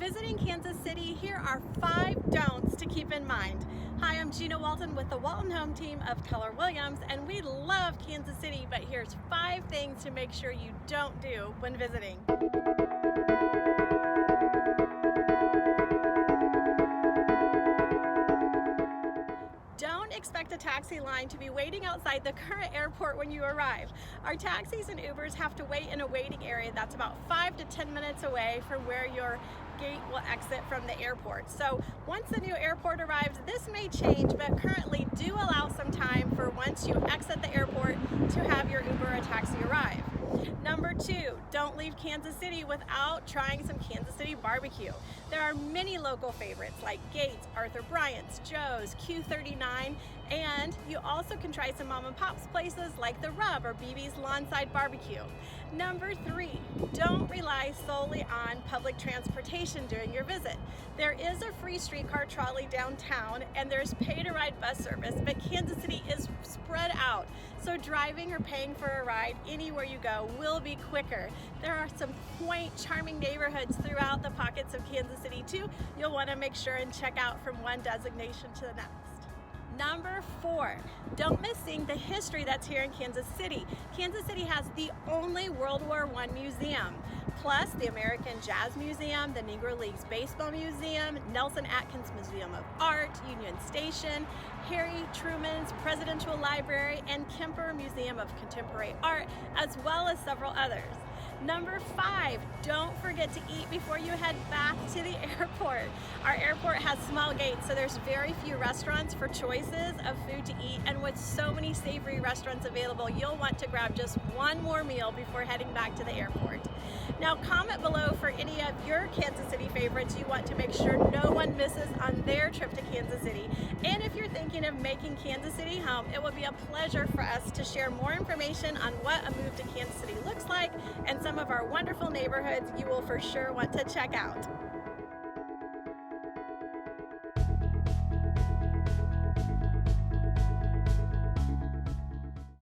Visiting Kansas City, here are 5 don'ts to keep in mind. Hi, I'm Gina Walton with the Walton home team of Keller Williams, and we love Kansas City, but here's 5 things to make sure you don't do when visiting. Don't expect a taxi line to be waiting outside the current airport when you arrive. Our taxis and Ubers have to wait in a waiting area that's about 5 to 10 minutes away from where your gate will exit from the airport. So once the new airport arrives, this may change, but currently do allow some time for once you exit the airport to have your Uber or taxi arrive. Number 2, don't leave Kansas City without trying some Kansas City barbecue. There are many local favorites like Gates, Arthur Bryant's, Joe's, Q39, and you also can try some mom and pop's places like The Rub or BB's Lawnside Barbecue. Number 3, don't rely solely on public transportation during your visit. There is a free streetcar trolley downtown and there's pay-to-ride bus service, but Kansas City is spread out, so driving or paying for a ride anywhere you go will be quicker. There are some quaint, charming neighborhoods throughout the pockets of Kansas City too. You'll want to make sure and check out from one designation to the next. Number 4, don't miss seeing the history that's here in Kansas City. Kansas City has the only World War I museum, plus the American Jazz Museum, the Negro Leagues Baseball Museum, Nelson-Atkins Museum of Art, Union Station, Harry Truman's Presidential Library, and Kemper Museum of Contemporary Art, as well as several others. Number 5, don't forget to eat before you head back to the airport. Our airport has small gates, so there's very few restaurants for choices of food to eat, and with so many savory restaurants available, you'll want to grab just one more meal before heading back to the airport. Now comment below for any of your Kansas City favorites you want to make sure no one misses on their trip to Kansas City. And if you're thinking of making Kansas City home, it will be a pleasure for us to share more information on what a move to Kansas City looks like and some of our wonderful neighborhoods you will for sure want to check out.